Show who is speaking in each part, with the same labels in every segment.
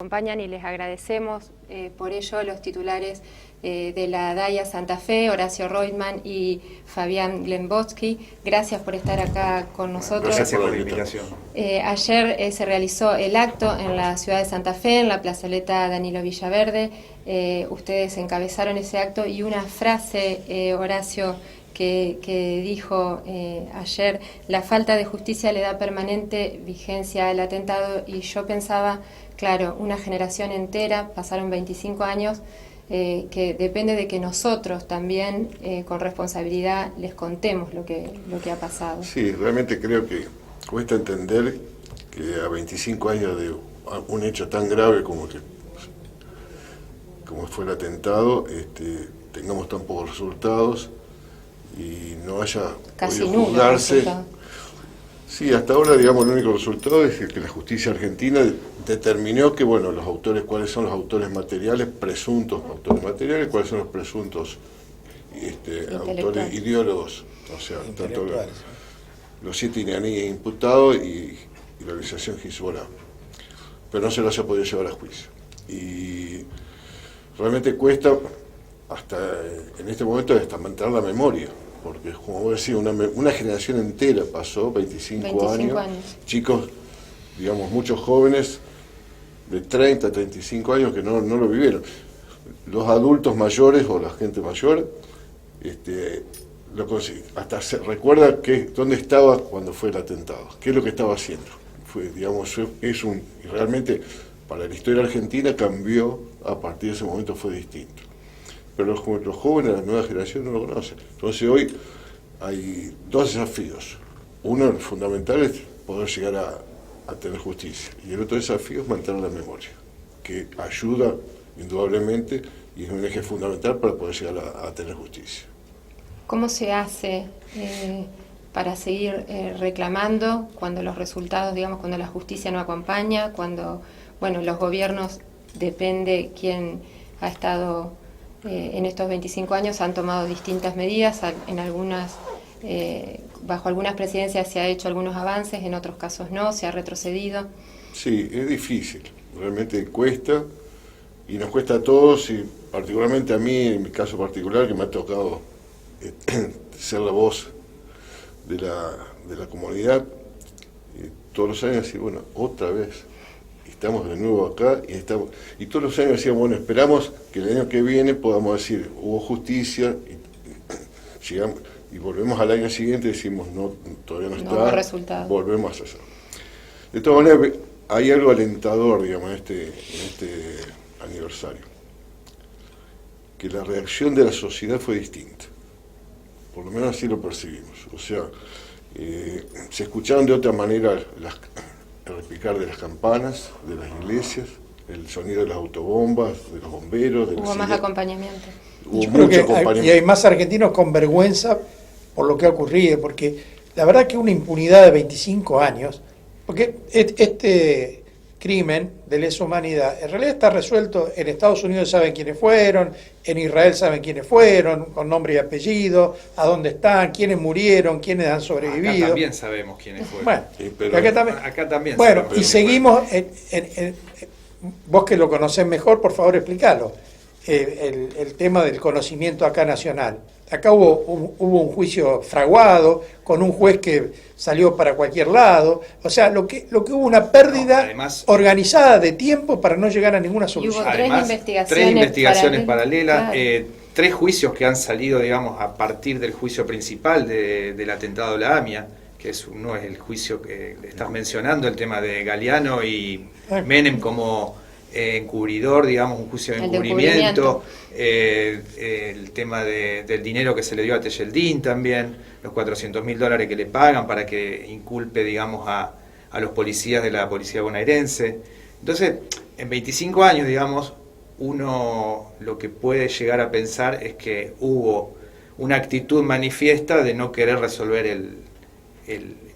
Speaker 1: acompañan y les agradecemos por ello los titulares de la DAIA Santa Fe, Horacio Reutemann y Fabián Glemboski. Gracias por estar acá con nosotros.
Speaker 2: Gracias por la invitación.
Speaker 1: Ayer se realizó el acto en la ciudad de Santa Fe, en la plazoleta Danilo Villaverde. Ustedes encabezaron ese acto y una frase, Horacio, que dijo ayer: la falta de justicia le da permanente vigencia al atentado. Y yo pensaba, claro, una generación entera, pasaron 25 años, que depende de que nosotros también con responsabilidad les contemos lo que ha pasado.
Speaker 3: Sí, realmente creo que cuesta entender que a 25 años de un hecho tan grave como fue el atentado, tengamos tan pocos resultados y no haya
Speaker 1: casi
Speaker 3: podido juzgarse. Sí, hasta ahora, digamos, el único resultado es que la justicia argentina determinó que, bueno, los autores, cuáles son los autores materiales, presuntos autores materiales, cuáles son los presuntos autores ideólogos, o sea, tanto los 7 iraníes imputados y la organización Hezbollah. Pero no se los ha podido llevar a juicio. Y realmente cuesta, hasta en este momento, hasta mantener la memoria. Porque, como vos decís, una generación entera pasó, 25 años, chicos, digamos, muchos jóvenes de 30, 35 años que no lo vivieron. Los adultos mayores o la gente mayor, hasta se recuerda dónde estaba cuando fue el atentado, qué es lo que estaba haciendo. Realmente, para la historia argentina cambió, a partir de ese momento fue distinto. Pero los jóvenes, la nueva generación, no lo conocen. Entonces hoy hay 2 desafíos. Uno, el fundamental, es poder llegar a tener justicia. Y el otro desafío es mantener la memoria, que ayuda indudablemente y es un eje fundamental para poder llegar a tener justicia.
Speaker 1: ¿Cómo se hace para seguir reclamando cuando los resultados, digamos, cuando la justicia no acompaña, cuando, bueno, los gobiernos, depende quién ha estado en estos 25 años, han tomado distintas medidas, en algunas, bajo algunas presidencias se ha hecho algunos avances, en otros casos no, se ha retrocedido? Sí,
Speaker 3: es difícil, realmente cuesta, y nos cuesta a todos, y particularmente a mí, en mi caso particular, que me ha tocado ser la voz de la comunidad, todos los años, y bueno, otra vez estamos de nuevo acá y todos los años decíamos, bueno, esperamos que el año que viene podamos decir, hubo justicia, y llegamos y volvemos al año siguiente y decimos, no, todavía no está, resultado. Volvemos a hacer. De todas maneras, hay algo alentador, digamos, en este aniversario, que la reacción de la sociedad fue distinta, por lo menos así lo percibimos. O sea, se escucharon de otra manera el repicar de las campanas, de las iglesias, el sonido de las autobombas, de los bomberos.
Speaker 1: Hubo más acompañamiento.
Speaker 4: Hubo mucho acompañamiento. Y hay más argentinos con vergüenza por lo que ha ocurrido, porque la verdad que una impunidad de 25 años, porque este crimen de lesa humanidad en realidad está resuelto. En Estados Unidos saben quiénes fueron, en Israel saben quiénes fueron, con nombre y apellido, a dónde están, quiénes murieron, quiénes han sobrevivido.
Speaker 2: Acá también sabemos quiénes fueron.
Speaker 4: Bueno,
Speaker 3: sí, pero
Speaker 4: acá también bueno, y seguimos, vos que lo conocés mejor, por favor explícalo, el tema del conocimiento acá nacional. Acá hubo un juicio fraguado, con un juez que salió para cualquier lado. O sea, lo que hubo una pérdida organizada de tiempo para no llegar a ninguna solución.
Speaker 1: Y hubo
Speaker 2: tres investigaciones paralelas, claro. 3 juicios que han salido, digamos, a partir del juicio principal del atentado de la AMIA, que no es el juicio que estás mencionando, el tema de Galeano y Menem como encubridor, digamos, un juicio de encubrimiento, el tema del dinero que se le dio a Tejeldín también, los $400.000 que le pagan para que inculpe, digamos, a los policías de la policía bonaerense. Entonces, en 25 años, digamos, uno lo que puede llegar a pensar es que hubo una actitud manifiesta de no querer resolver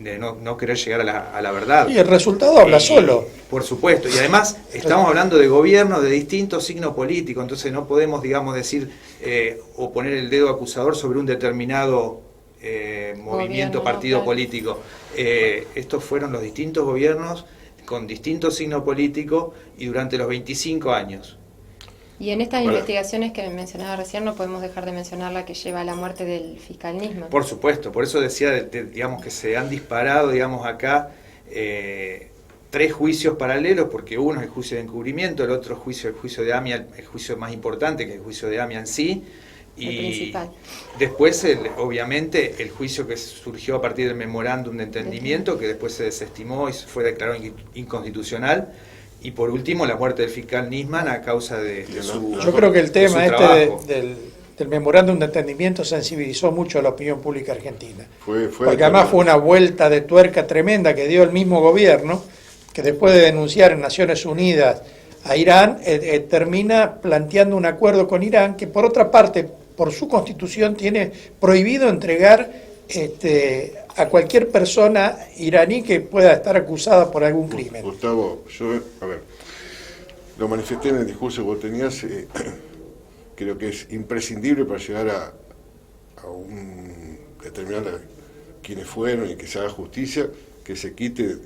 Speaker 2: de no querer llegar a la verdad.
Speaker 4: Y el resultado habla solo.
Speaker 2: Por supuesto, y además estamos hablando de gobiernos de distintos signos políticos, entonces no podemos, digamos, decir o poner el dedo acusador sobre un determinado movimiento, partido político. Estos fueron los distintos gobiernos con distintos signos políticos y durante los 25 años.
Speaker 1: Y en estas investigaciones que mencionaba recién no podemos dejar de mencionar la que lleva a la muerte del fiscal Nisman.
Speaker 2: Por supuesto, por eso decía, digamos, que se han disparado, digamos, acá 3 juicios paralelos, porque uno es el juicio de encubrimiento, el otro juicio es el juicio de AMIA, el juicio más importante, que es el juicio de AMIA en sí, y
Speaker 1: el principal.
Speaker 2: Después, obviamente, el juicio que surgió a partir del memorándum de entendimiento, que después se desestimó y fue declarado inconstitucional. Y por último, la muerte del fiscal Nisman a causa de su
Speaker 4: Yo creo que el tema
Speaker 2: del
Speaker 4: memorándum de entendimiento sensibilizó mucho a la opinión pública argentina.
Speaker 3: Porque
Speaker 4: además fue una vuelta de tuerca tremenda que dio el mismo gobierno, que después de denunciar en Naciones Unidas a Irán, termina planteando un acuerdo con Irán, que por otra parte, por su constitución, tiene prohibido entregar a cualquier persona iraní que pueda estar acusada por algún crimen.
Speaker 3: Gustavo, yo, lo manifesté en el discurso que vos tenías, creo que es imprescindible para llegar a un determinar quiénes fueron y que se haga justicia, que se quite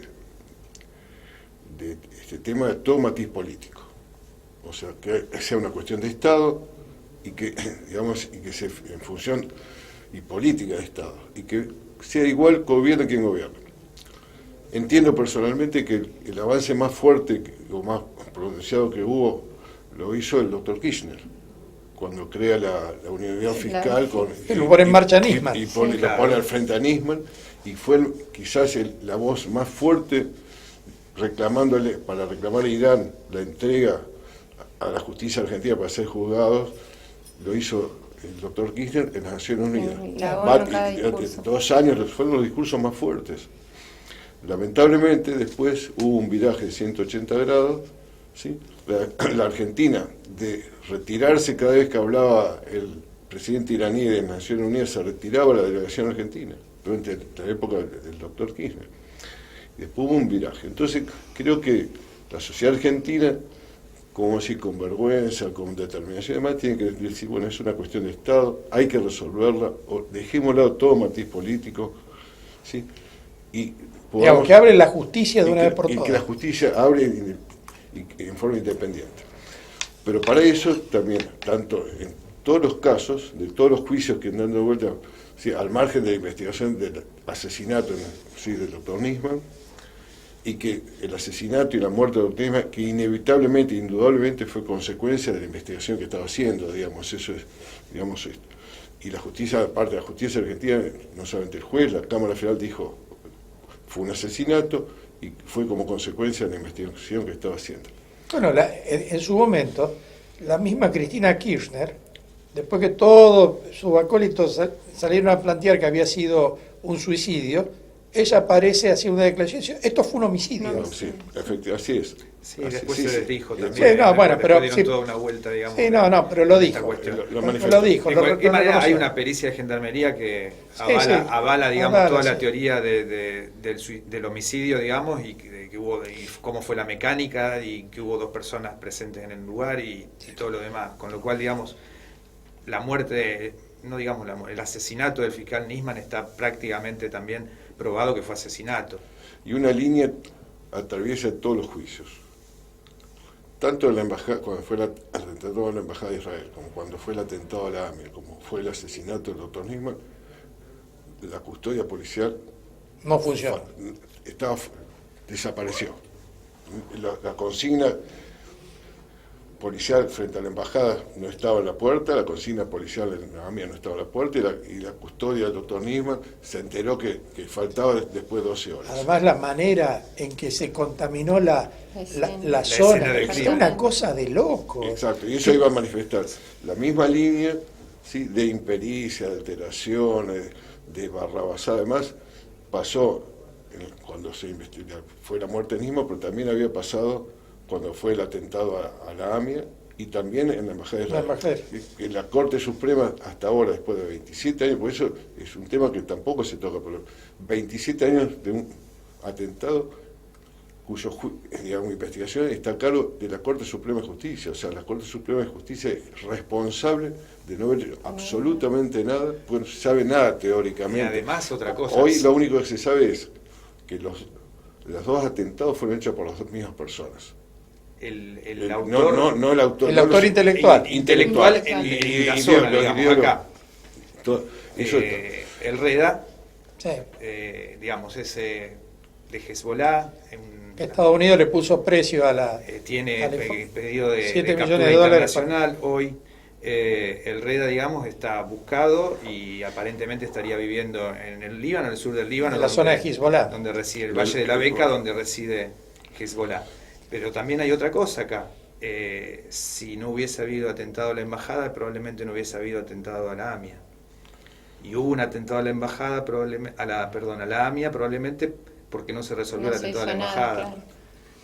Speaker 3: de este tema de todo matiz político. O sea, que sea una cuestión de Estado y que, digamos, y que sea en función y política de Estado, y que sea igual gobierne quien gobierne. Entiendo personalmente que el avance más fuerte o más pronunciado que hubo lo hizo el doctor Kirchner, cuando crea la unidad fiscal
Speaker 4: lo pone en marcha Nisman.
Speaker 3: Y lo pone al frente a Nisman, y fue quizás la voz más fuerte para reclamar a Irán la entrega a la justicia argentina para ser juzgados. Lo hizo el doctor Kirchner en las Naciones Unidas. 2 años fueron los discursos más fuertes. Lamentablemente después hubo un viraje de 180 grados, ¿sí? La Argentina, de retirarse cada vez que hablaba el presidente iraní de las Naciones Unidas, se retiraba la delegación argentina durante la época del doctor Kirchner. Y después hubo un viraje. Entonces creo que la sociedad argentina, como decir, con vergüenza, con determinación y demás, tiene que decir, bueno, es una cuestión de Estado, hay que resolverla, o dejemos de lado todo matiz político, ¿sí? Y
Speaker 4: digamos, que abre la justicia de una vez por todas.
Speaker 3: Y que la justicia abre en forma independiente. Pero para eso también, tanto en todos los casos, de todos los juicios que andan dando vuelta, ¿sí?, al margen de la investigación del asesinato, ¿sí?, del doctor Nisman, y que el asesinato y la muerte del doctor Nisman, que inevitablemente, indudablemente fue consecuencia de la investigación que estaba haciendo, digamos, eso es, digamos, esto. Y la justicia, aparte de la justicia argentina, no solamente el juez, la Cámara Federal dijo, fue un asesinato y fue como consecuencia de la investigación que estaba haciendo.
Speaker 4: Bueno, en su momento, la misma Cristina Kirchner, después que todos sus acólitos salieron a plantear que había sido un suicidio, ella aparece haciendo una declaración, esto fue un homicidio.
Speaker 3: No, sí, efectivamente, así es.
Speaker 2: Sí, después se dijo también.
Speaker 4: Sí, no, bueno, pero
Speaker 2: dieron toda una vuelta, digamos.
Speaker 4: Sí, no, pero lo dijo. Lo dijo.
Speaker 2: De cualquier manera, hay una pericia de gendarmería que avala digamos, toda la teoría del homicidio, digamos, y que hubo, y cómo fue la mecánica, y que hubo 2 personas presentes en el lugar y todo lo demás. Con lo cual, digamos, la muerte, no digamos el asesinato del fiscal Nisman está prácticamente también probado que fue asesinato.
Speaker 3: Y una línea atraviesa todos los juicios. Tanto en la embajada, cuando fue el atentado a la embajada de Israel, como cuando fue el atentado a la AMIA, como fue el asesinato del doctor Nisman, la custodia policial
Speaker 4: no funcionó.
Speaker 3: Desapareció. La consigna policial frente a la embajada no estaba en la puerta, la consigna policial en la AMIA no estaba en la puerta, y la custodia del doctor Nisman se enteró que faltaba después de 12 horas.
Speaker 4: Además, la manera en que se contaminó la zona es una cosa de loco.
Speaker 3: Exacto, y eso iba a manifestar la misma línea, ¿sí?, de impericia, de alteraciones, de barrabasada. Además, pasó cuando fue la muerte de Nisman, pero también había pasado cuando fue el atentado a la AMIA, y también en la embajada de Israel. En la Corte Suprema, hasta ahora, después de 27 años, por eso es un tema que tampoco se toca, pero 27 años de un atentado cuyo, digamos, investigación está a cargo de la Corte Suprema de Justicia. O sea, la Corte Suprema de Justicia es responsable de no ver absolutamente nada, porque no se sabe nada teóricamente.
Speaker 2: Y además, otra cosa.
Speaker 3: Hoy lo único que se sabe es que Los dos atentados fueron hechos por las dos mismas personas.
Speaker 2: El autor...
Speaker 3: No el autor.
Speaker 4: El autor intelectual.
Speaker 2: Intelectual en la zona, digamos, acá. El Reda,
Speaker 4: Sí.
Speaker 2: digamos, es de Hezbollah.
Speaker 4: Estados Unidos le puso precio a la...
Speaker 2: tiene pedido de
Speaker 4: 7
Speaker 2: captura
Speaker 4: millones de dólares
Speaker 2: internacional hoy. El Reda, digamos, está buscado y aparentemente estaría viviendo en el Líbano, en el sur del Líbano.
Speaker 4: En la zona de Hezbollah.
Speaker 2: Donde reside el Valle de la Beca, donde reside Hezbollah. Pero también hay otra cosa acá. Si no hubiese habido atentado a la embajada, probablemente no hubiese habido atentado a la AMIA. Y hubo un atentado a la embajada, a la AMIA, probablemente porque no se resolvió el atentado a la embajada. Claro.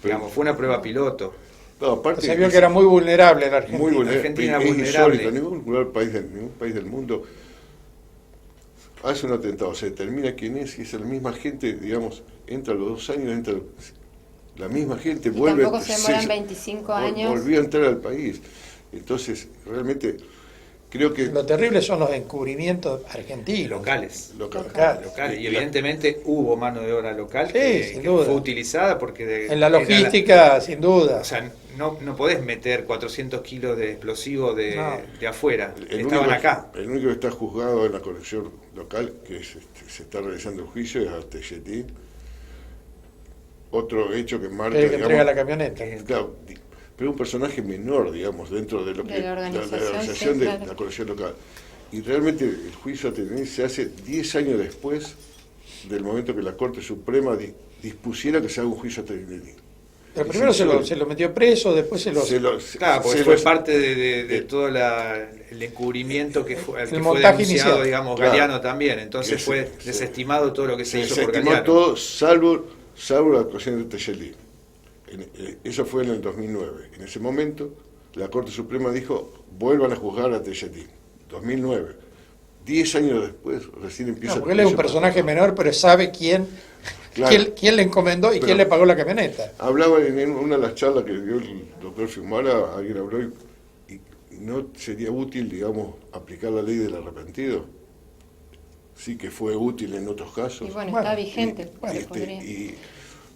Speaker 2: Digamos, fue una prueba piloto.
Speaker 3: No, aparte,
Speaker 4: se vio que era muy vulnerable la Argentina.
Speaker 3: Muy vulnerable.
Speaker 2: Argentina
Speaker 3: es
Speaker 2: vulnerable.
Speaker 3: Insólito. Ningún país del mundo hace un atentado, se determina quién es, y es la misma gente, digamos, entra a los 2 años, entra la misma gente,
Speaker 1: y
Speaker 3: vuelve.
Speaker 1: Tampoco se demoran 25 años.
Speaker 3: Volvió a entrar al país. Entonces, realmente, creo que...
Speaker 4: Lo terrible son los encubrimientos argentinos.
Speaker 2: Locales. Y evidentemente hubo mano de obra local que fue utilizada porque...
Speaker 4: en la logística, sin duda.
Speaker 2: O sea, no podés meter 400 kilos de explosivo de afuera. Estaban acá.
Speaker 3: El único que está juzgado en la colección local, que se está realizando el juicio, es Artelletti. Otro hecho que marca...
Speaker 4: El que entrega la camioneta.
Speaker 3: Claro, pero un personaje menor, digamos, dentro de lo que
Speaker 1: la
Speaker 3: organización de la colección local. Y realmente el juicio a Terenés se hace 10 años después del momento que la Corte Suprema dispusiera que se haga un juicio a Terenés.
Speaker 4: Pero primero se lo metió preso, después
Speaker 2: claro, porque fue parte de todo el encubrimiento que fue
Speaker 4: montaje
Speaker 2: denunciado,
Speaker 4: inicial.
Speaker 2: Digamos,
Speaker 3: claro.
Speaker 2: Galeano también. Entonces fue desestimado todo lo que se hizo por Galeano.
Speaker 3: Se todo, salvo la actuación de Techelí. Eso fue en el 2009. En ese momento, la Corte Suprema dijo, vuelvan a juzgar a Techelí. 2009. 10 años después, recién empieza...
Speaker 4: porque él es un personaje menor, pero sabe quién le encomendó y quién le pagó la camioneta.
Speaker 3: Hablaba en una de las charlas que dio el doctor Fiumara, alguien habló, y no sería útil, digamos, aplicar la ley del arrepentido. Sí que fue útil en otros casos.
Speaker 1: Y bueno, está vigente.
Speaker 3: Y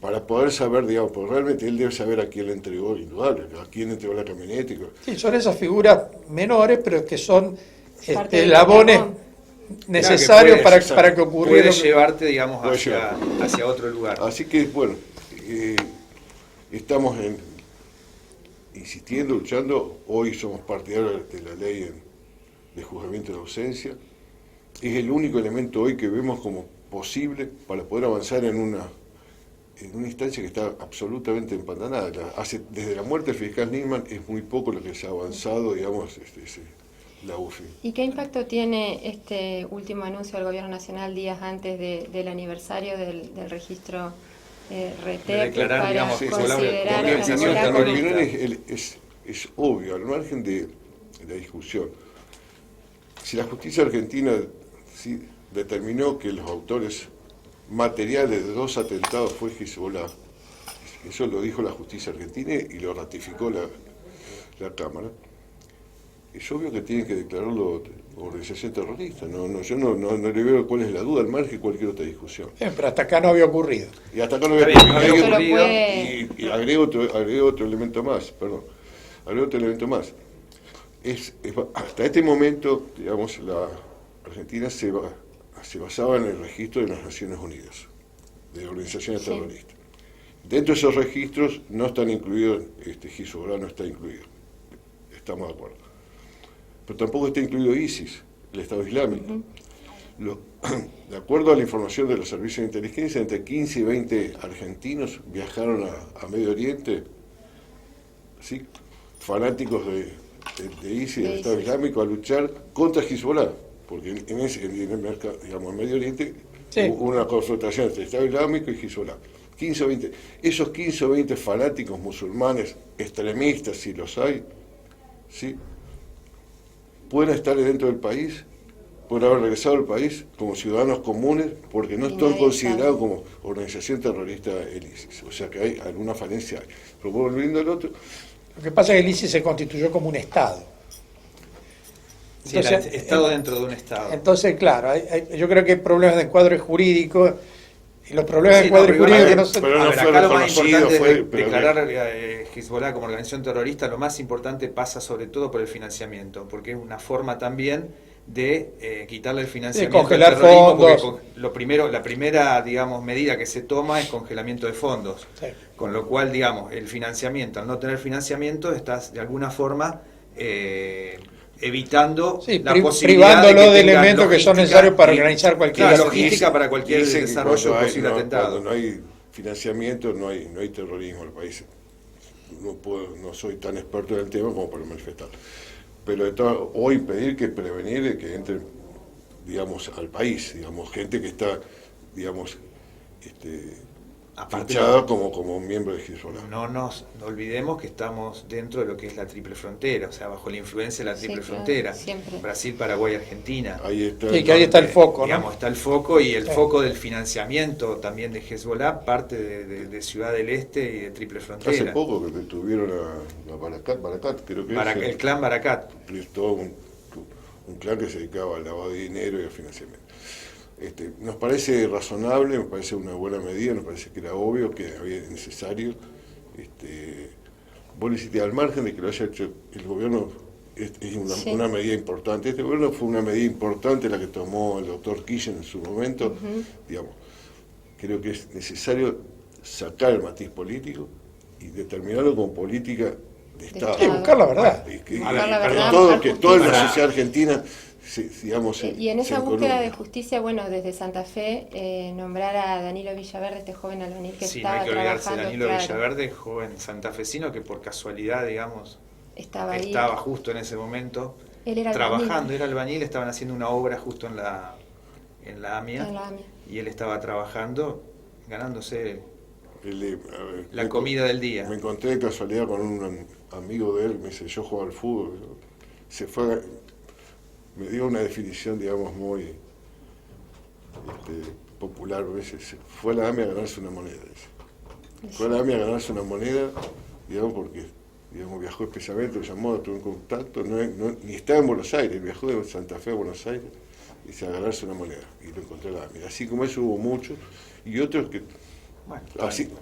Speaker 3: para poder saber, digamos, porque realmente él debe saber a quién le entregó, indudable, a quién le entregó la camioneta.
Speaker 4: Sí, son esas figuras menores, pero que son eslabones necesarios para que ocurriera.
Speaker 2: Puede llevarte, digamos, hacia otro lugar.
Speaker 3: Así que, bueno, estamos insistiendo, luchando. Hoy somos partidarios de la ley de juzgamiento de ausencia. Es el único elemento hoy que vemos como posible para poder avanzar en una instancia que está absolutamente empantanada. Desde la muerte del fiscal Niemann es muy poco lo que se ha avanzado, digamos, la UFI.
Speaker 1: ¿Y qué impacto tiene este último anuncio del Gobierno Nacional días antes del aniversario del registro RETEP para
Speaker 2: digamos,
Speaker 1: considerar
Speaker 3: la opinión es obvio, al margen de la discusión. Si la justicia argentina determinó que los autores materiales de 2 atentados fue Hezbollah, eso lo dijo la justicia argentina y lo ratificó la Cámara, es obvio que tienen que declararlo organización terrorista. Yo no le veo cuál es la duda, al margen de cualquier otra discusión.
Speaker 4: Pero hasta acá no había ocurrido.
Speaker 3: Y hasta acá no había ocurrido. Y agrego otro elemento más, hasta este momento, digamos, la Argentina se basaba en el registro de las Naciones Unidas, de organizaciones terroristas. Dentro de esos registros no están incluidos, Hezbollah no está incluido, estamos de acuerdo. Pero tampoco está incluido ISIS, el Estado Islámico. De acuerdo a la información de los servicios de inteligencia, entre 15 y 20 argentinos viajaron a Medio Oriente, ¿sí?, fanáticos de ISIS, del Estado Islámico, a luchar contra Hezbollah, porque en el mercado, digamos, en Medio Oriente hubo una confrontación entre el Estado Islámico y Hezbollah. 15 o 20, esos 15 o 20 fanáticos musulmanes, extremistas, si los hay, ¿sí?, pueden estar dentro del país, pueden haber regresado al país como ciudadanos comunes, porque no están considerados como organización terrorista el ISIS. O sea que hay alguna falencia. Pero volviendo al otro...
Speaker 4: Lo que pasa es que el ISIS se constituyó como un Estado.
Speaker 2: Entonces, Estado dentro de un Estado.
Speaker 4: Entonces, claro, yo creo que hay problemas de encuadre jurídico y los problemas de cuadro jurídico que no se...
Speaker 2: Pero acá lo más importante es declarar Hezbollah como organización terrorista. Lo más importante pasa sobre todo por el financiamiento, porque es una forma también de quitarle el financiamiento,
Speaker 4: de congelar
Speaker 2: al terrorismo,
Speaker 4: fondos.
Speaker 2: La primera, digamos, medida que se toma es congelamiento de fondos, sí. Con lo cual, digamos, el financiamiento, al no tener financiamiento, estás de alguna forma evitando la posibilidad
Speaker 4: privándolo de elementos que son necesarios para organizar cualquier
Speaker 2: logística para cualquier desarrollo de posible atentado.
Speaker 3: Cuando no hay financiamiento, no hay terrorismo en el país. No soy tan experto en el tema como para manifestar. Pero de todo, o impedir que prevenir que entre, digamos, al país, digamos, gente que está, digamos, fichada como miembro de Hezbollah.
Speaker 2: No nos olvidemos que estamos dentro de lo que es la triple frontera, o sea, bajo la influencia de la triple frontera, siempre. Brasil, Paraguay, Argentina.
Speaker 3: Ahí está,
Speaker 4: que ahí está el foco,
Speaker 2: digamos, está el foco y el foco del financiamiento también de Hezbollah, parte de Ciudad del Este y de triple frontera.
Speaker 3: Hace poco que detuvieron a Barakat, creo que es
Speaker 2: el clan Barakat.
Speaker 3: Es todo un clan que se dedicaba al lavado de dinero y al financiamiento. Nos parece razonable, nos parece una buena medida, nos parece que era obvio, que había necesario. Vos le hiciste al margen de que lo haya hecho el gobierno, es una medida importante. Este gobierno fue una medida importante la que tomó el doctor Kirchner en su momento. Digamos, creo que es necesario sacar el matiz político y determinarlo como política de Estado.
Speaker 4: Y buscar la verdad.
Speaker 3: Que toda la sociedad argentina... digamos,
Speaker 1: y en esa búsqueda de justicia, bueno, desde Santa Fe, nombrar a Danilo Villaverde, este joven albañil que estaba trabajando. Sí, no hay que olvidarse de
Speaker 2: Danilo Villaverde, joven santafesino que por casualidad, digamos, estaba justo en ese momento
Speaker 1: él era
Speaker 2: trabajando, era albañil, estaban haciendo una obra justo en la AMIA, y él estaba trabajando, ganándose la comida del día.
Speaker 3: Me encontré de casualidad con un amigo de él, me dice, yo juego al fútbol, se fue... Me dio una definición, digamos, muy popular. Fue a la AMIA a ganarse una moneda. Fue a la AMIA a ganarse una moneda, digamos, porque viajó especialmente, lo llamó, tuvo un contacto, ni estaba en Buenos Aires, viajó de Santa Fe a Buenos Aires y se a ganarse una moneda. Y lo encontré en la AMIA. Así como eso hubo muchos, y otros que...
Speaker 2: Bueno,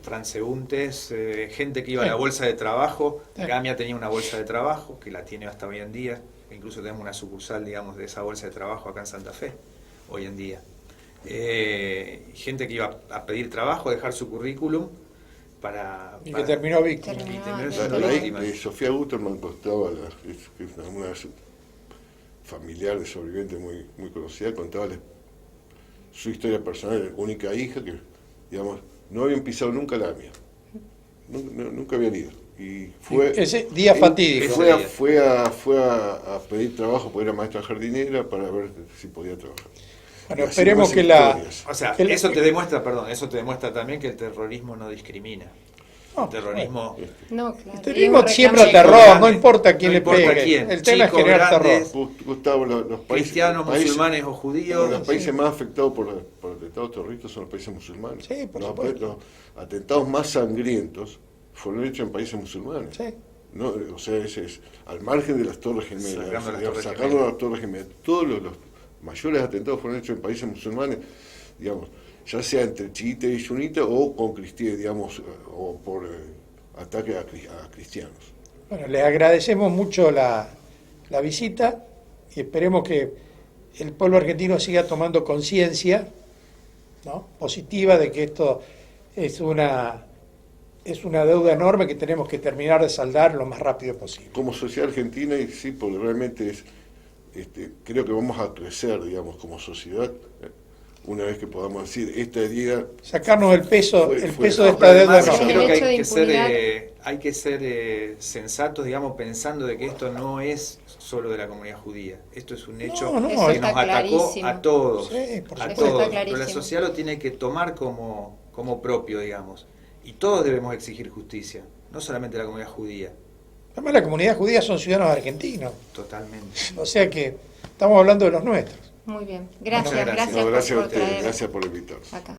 Speaker 2: transeúntes, gente que iba a la bolsa de trabajo. La AMIA tenía una bolsa de trabajo, que la tiene hasta hoy en día. Incluso tenemos una sucursal, digamos, de esa bolsa de trabajo acá en Santa Fe, hoy en día. Gente que iba a pedir trabajo, a dejar su currículum
Speaker 4: que terminó víctima.
Speaker 3: Sofía Guterman contaba, que es una familiar de sobreviviente muy conocida, contaba su historia personal, única hija, que, digamos, no habían pisado nunca la AMIA. Nunca habían ido. Y fue
Speaker 4: ese día fatídico.
Speaker 3: Fue a pedir trabajo, porque era maestra jardinera, para ver si podía trabajar.
Speaker 4: Bueno, esperemos que
Speaker 2: eso te demuestra también que el terrorismo no discrimina. El terrorismo...
Speaker 4: El terrorismo siembra terror, no importa quién le pegue. El tema es generar terror.
Speaker 3: Gustavo, los países...
Speaker 2: Cristianos, musulmanes o judíos...
Speaker 3: Los países más afectados por atentados terroristas son los países musulmanes.
Speaker 4: Sí, por supuesto.
Speaker 3: Los atentados más sangrientos fueron hechos en países musulmanes.
Speaker 4: Sí.
Speaker 3: ¿No? O sea, ese es al margen de las Torres Gemelas, sacando las Torres Gemelas. Todos los mayores atentados fueron hechos en países musulmanes, digamos, ya sea entre chiitas y sunitas o con cristianos, digamos, o por ataque a cristianos.
Speaker 4: Bueno, les agradecemos mucho la visita y esperemos que el pueblo argentino siga tomando conciencia, ¿no?, positiva de que esto es una deuda enorme que tenemos que terminar de saldar lo más rápido posible.
Speaker 3: Como sociedad argentina, y sí, porque realmente creo que vamos a crecer, digamos, como sociedad, una vez que podamos decir, esta herida...
Speaker 4: Sacarnos el peso de esta deuda enorme.
Speaker 2: Creo que hay que ser sensatos, digamos, pensando de que esto no es solo de la comunidad judía. Esto es un hecho que nos atacó a todos.
Speaker 4: Sí,
Speaker 2: a todos. Pero la sociedad lo tiene que tomar como propio, digamos. Y todos debemos exigir justicia, no solamente la comunidad judía.
Speaker 4: Además, la comunidad judía son ciudadanos argentinos.
Speaker 2: Totalmente.
Speaker 4: O sea que estamos hablando de los nuestros.
Speaker 1: Muy bien. Gracias,
Speaker 3: gracias
Speaker 1: por traer
Speaker 3: gracias por invitarnos.
Speaker 1: acá.